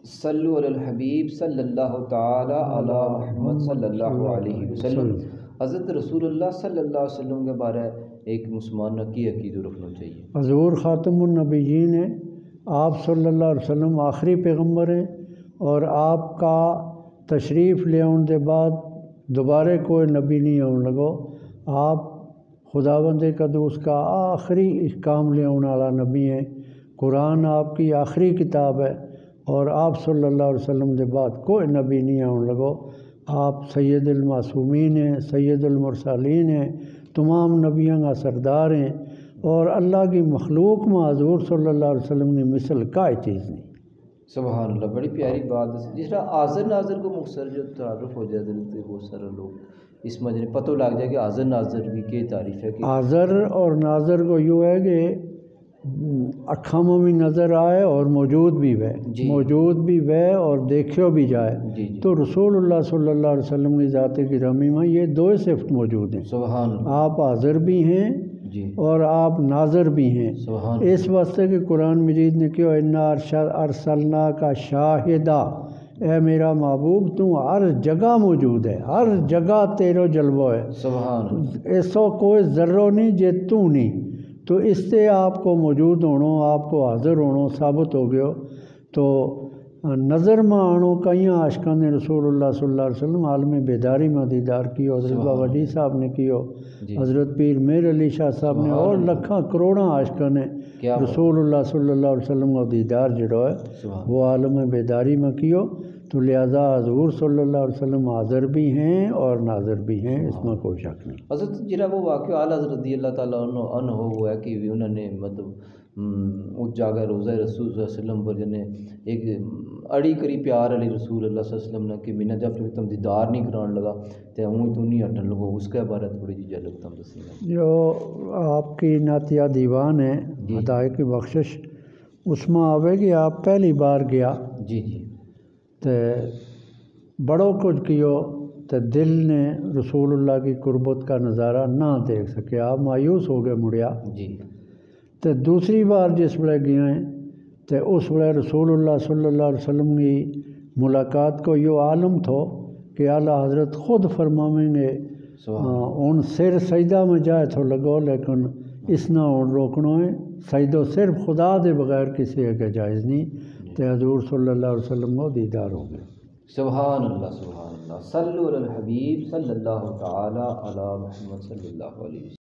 صلو علی الحبیب صلی اللہ تعالی علی محمد صلی اللہ علیہ وسلم۔ حضرت رسول اللہ صلی اللہ علیہ وسلم کے بارے ایک مسلمان نے کی عقیدہ رکھنا چاہیے؟ حضور خاتم النبیین ہیں، آپ صلی اللہ علیہ وسلم آخری پیغمبر ہیں، اور آپ کا تشریف لے آن دے بعد دوبارہ کوئی نبی نہیں آن لگو۔ آپ خداوند قدوس کا آخری احکام لے آنے والا نبی ہیں۔ قرآن آپ کی آخری کتاب ہے، اور آپ صلی اللہ علیہ وسلم دے بعد کوئی نبی نہیں آن لگو۔ آپ سید المعصومین ہیں، سید المرسلین ہیں، تمام نبیوں کا سردار ہیں، اور اللہ کی مخلوق میں حضور صلی اللہ علیہ وسلم کی مثل کوئی چیز نہیں۔ سبحان اللہ، بڑی پیاری بات ہے۔ جس طرح حاضر ناظر کو مختصر جو تعارف ہو جائے تو بہت سارے لوگ اس مجھے پتہ لگ جائے کہ حاضر ناظر کی کیا تعریف ہے۔ حاضر اور ناظر کو یوں ہے کہ اکھاں میں بھی نظر آئے اور موجود بھی ہے، موجود بھی ہے اور دیکھو بھی جائے۔ تو رسول اللہ صلی اللہ علیہ وسلم کی ذات گرامی میں یہ دو صفت موجود ہیں۔ سبحان اللہ، آپ حاضر بھی ہیں اور آپ ناظر بھی ہیں۔ اس واسطے کہ قرآن مجید نے کہا انا ارسلناک شاہدا، اے میرا محبوب تو ہر جگہ موجود ہے، ہر جگہ تیرو جلوہ ہے۔ سبحان اللہ، ایسو کوئی ذرہ نہیں جے تو نہیں، تو اس سے آپ کو موجود ہونا، آپ کو حاضر ہونا ثابت ہو گیا۔ تو نظر میں آنو کئی عاشقاں نے رسول اللہ صلی اللہ علیہ وسلم عالم بیداری میں دیدار کیو، حضرت بابا جی صاحب نے کیو، حضرت پیر میر علی شاہ صاحب نے، اور لکھاں کروڑاں عاشقاں نے رسول اللہ صلی اللہ علیہ وسلم کا دیدار جڑا ہے وہ عالم بیداری میں کیو۔ تو لہذا حضور صلی اللہ علیہ وسلم حاضر بھی ہیں اور ناظر بھی ہیں، اس میں کوئی شک نہیں۔ حضرت جرا وہ واقعہ اعلیٰ حضرت رضی اللہ تعالیٰ عنہ ہوا ہے کہ انہوں نے مطلب اس جگہ روزہ رسول صلی اللہ علیہ وسلم پر جنے ایک اڑی کری پیار علی رسول اللہ صلی اللہ علیہ وسلم نے کہ میں جب تک تم دیدار نہیں کران لگا تو ہوں تو نہیں ہٹن لگو، اس کے بارے تھوڑی جی جھلک تم دسی۔ جو آپ کی نعتیہ دیوان ہے ہدایت کی بخشش، اس میں آوے کہ آپ پہلی بار گیا تے بڑوں کچھ کیو تے دل نے رسول اللہ کی قربت کا نظارہ نہ دیکھ سکے، آپ مایوس ہو گئے مڑیا۔ تے دوسری بار جس وقت گیا ہیں تے اس وقت رسول اللہ صلی اللہ علیہ وسلم کی ملاقات کو یہ عالم تھو کہ اعلیٰ حضرت خود فرماویں گے ان سر سجدہ میں جائے تو لگو، لیکن اس نہ روکنا ہے، سجدہ صرف خدا دے بغیر کسی کے جائز نہیں۔ تے حضور صلی اللہ علیہ وسلم کو دیدار ہو گئے۔ سبحان اللہ، سبحان اللہ، صلو علی الحبیب صلی اللہ تعالی علی محمد صلی اللہ علیہ وسلم۔